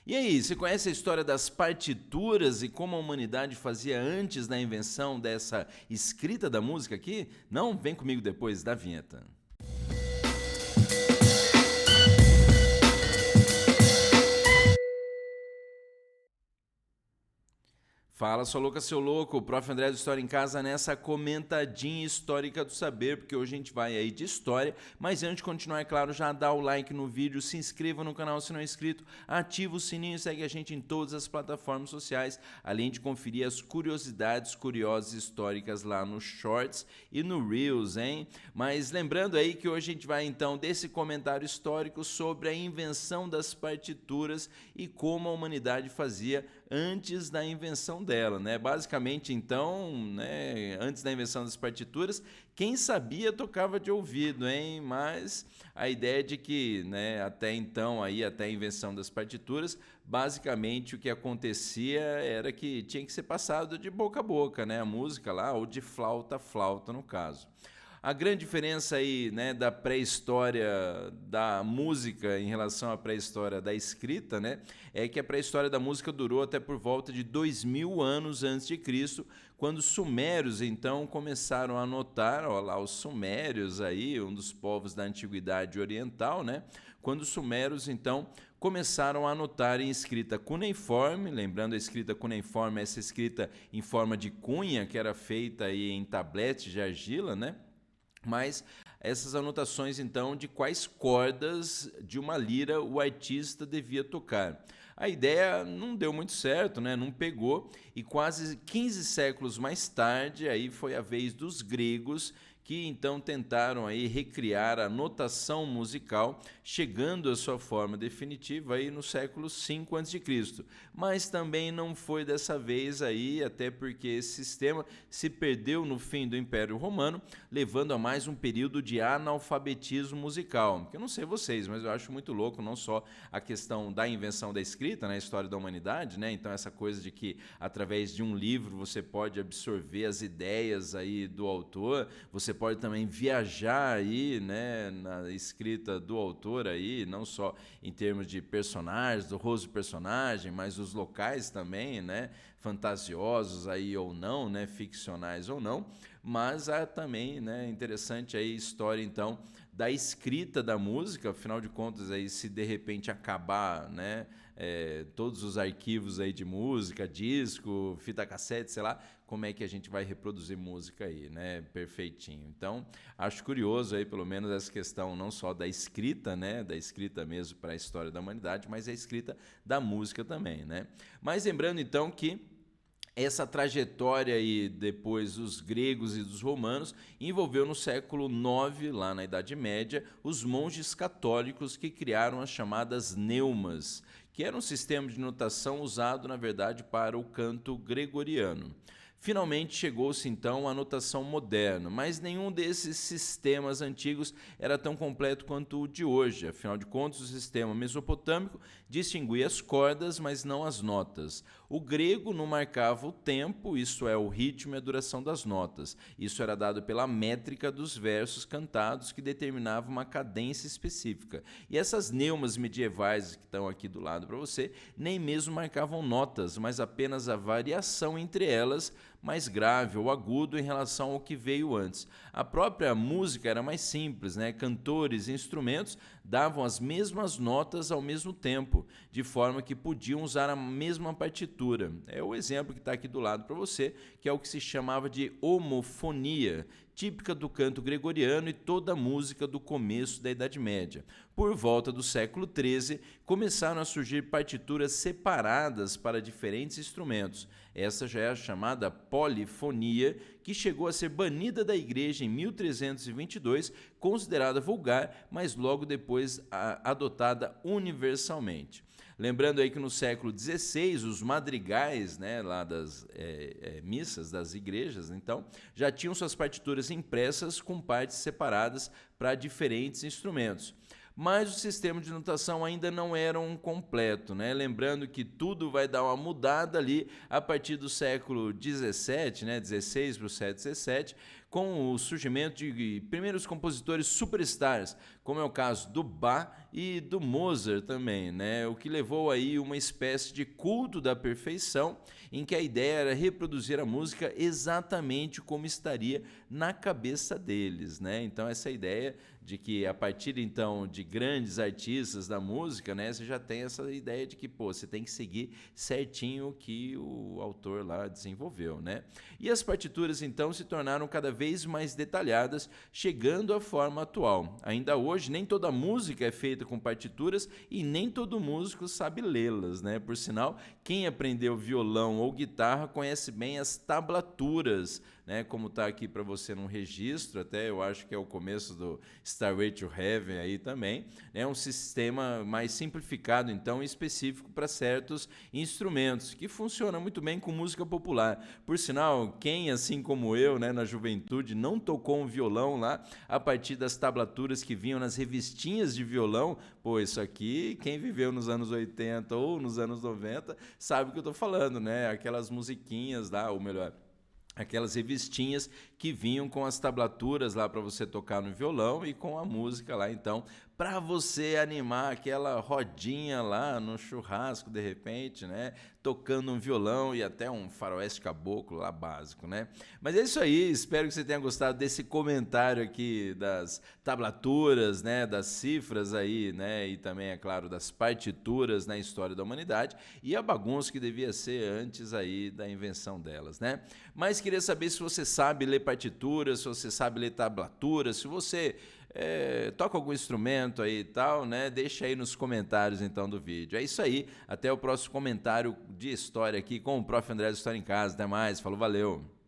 E aí, você conhece a história das partituras e como a humanidade fazia antes da invenção dessa escrita da música aqui? Não? Vem comigo depois da vinheta. Fala, sou louca, seu louco, o Prof. André do História em Casa nessa comentadinha histórica do saber, porque hoje a gente vai aí de história, mas antes de continuar, é claro, já dá o like no vídeo, se inscreva no canal se não é inscrito, ativa o sininho e segue a gente em todas as plataformas sociais, além de conferir as curiosidades curiosas históricas lá no Shorts e no Reels, hein? Mas lembrando aí que hoje a gente vai então desse comentário histórico sobre a invenção das partituras e como a humanidade fazia antes da invenção dela, né? Basicamente, então, né, antes da invenção das partituras, quem sabia tocava de ouvido, hein? Mas a ideia é de que, né, até então, aí, até a invenção das partituras, basicamente o que acontecia era que tinha que ser passado de boca a boca, né? A música lá, ou de flauta a flauta, no caso. A grande diferença aí, né, da pré-história da música em relação à pré-história da escrita, né, é que a pré-história da música durou até por volta de 2000 anos antes de Cristo, quando os sumérios então começaram a anotar, ó lá os sumérios aí, um dos povos da antiguidade oriental, né, quando os sumérios então começaram a anotar em escrita cuneiforme, lembrando a escrita cuneiforme, essa escrita em forma de cunha que era feita aí em tabletes de argila, né? Mas essas anotações, então, de quais cordas de uma lira o artista devia tocar. A ideia não deu muito certo, né? Não pegou, e quase 15 séculos mais tarde, aí foi a vez dos gregos, que então tentaram aí recriar a notação musical, chegando à sua forma definitiva aí no século V a.C. Mas também não foi dessa vez aí, até porque esse sistema se perdeu no fim do Império Romano, levando a mais um período de analfabetismo musical. Que eu não sei vocês, mas eu acho muito louco não só a questão da invenção da escrita na história da humanidade, né? Então essa coisa de que através de um livro você pode absorver as ideias aí do autor, você pode também viajar aí, né, na escrita do autor aí, não só em termos de personagens, do rosto do personagem, mas os locais também, né, fantasiosos aí ou não, né, ficcionais ou não, mas há também, né, interessante aí a história então da escrita da música, afinal de contas aí se de repente acabar, né, todos os arquivos aí de música, disco, fita cassete, sei lá, como é que a gente vai reproduzir música aí, né, perfeitinho. Então, acho curioso aí pelo menos essa questão não só da escrita, né, da escrita mesmo para a história da humanidade, mas a escrita da música também, né. Mas lembrando então que essa trajetória aí, depois dos gregos e dos romanos, envolveu no século IX, lá na Idade Média, os monges católicos que criaram as chamadas neumas, que era um sistema de notação usado, na verdade, para o canto gregoriano. Finalmente chegou-se então à notação moderna, mas nenhum desses sistemas antigos era tão completo quanto o de hoje. Afinal de contas, o sistema mesopotâmico distinguia as cordas, mas não as notas. O grego não marcava o tempo, isto é, o ritmo e a duração das notas. Isso era dado pela métrica dos versos cantados, que determinava uma cadência específica. E essas neumas medievais que estão aqui do lado para você, nem mesmo marcavam notas, mas apenas a variação entre elas, mais grave ou agudo em relação ao que veio antes. A própria música era mais simples, né? Cantores e instrumentos davam as mesmas notas ao mesmo tempo, de forma que podiam usar a mesma partitura. É o exemplo que está aqui do lado para você, que é o que se chamava de homofonia, típica do canto gregoriano e toda a música do começo da Idade Média. Por volta do século XIII, começaram a surgir partituras separadas para diferentes instrumentos. Essa já é a chamada polifonia, que chegou a ser banida da igreja em 1322, considerada vulgar, mas logo depois adotada universalmente. Lembrando aí que no século XVI, os madrigais, né, lá das missas das igrejas, então, já tinham suas partituras impressas com partes separadas para diferentes instrumentos. mas o sistema de notação ainda não era um completo, né? Lembrando que tudo vai dar uma mudada ali a partir do século XVII, né? 16 para o século XVII, com o surgimento de primeiros compositores superstars, como é o caso do Bach e do Mozart também, né? O que levou aí uma espécie de culto da perfeição, em que a ideia era reproduzir a música exatamente como estaria na cabeça deles, né? Então essa ideia de que a partir então de grandes artistas da música, né, você já tem essa ideia de que, pô, você tem que seguir certinho o que o autor lá desenvolveu, né? E as partituras então se tornaram cada vez mais detalhadas, chegando à forma atual. Ainda hoje, nem toda música é feita com partituras e nem todo músico sabe lê-las, né? Por sinal, quem aprendeu violão ou guitarra conhece bem as tablaturas, né, como está aqui para você num registro, até eu acho que é o começo do Stairway to Heaven aí também, é um sistema mais simplificado, então, específico para certos instrumentos, que funciona muito bem com música popular. Por sinal, quem, assim como eu, né, na juventude, não tocou um violão lá, a partir das tablaturas que vinham nas revistinhas de violão, pô, isso aqui, quem viveu nos anos 80 ou nos anos 90, sabe o que eu estou falando, né? Aquelas musiquinhas lá, ou melhor, aquelas revistinhas que vinham com as tablaturas lá para você tocar no violão e com a música lá, então, para você animar aquela rodinha lá no churrasco, de repente, né? Tocando um violão e até um faroeste caboclo lá básico, né? Mas é isso aí, espero que você tenha gostado desse comentário aqui das tablaturas, né? Das cifras aí, né? E também, é claro, das partituras na história da humanidade e a bagunça que devia ser antes aí da invenção delas, né? Mas queria saber se você sabe ler partituras, se você sabe ler tablaturas, se você toca algum instrumento aí e tal, né? Deixa aí nos comentários então do vídeo. É isso aí, até o próximo comentário de história aqui com o Prof. André do História em Casa. Até mais, falou, valeu!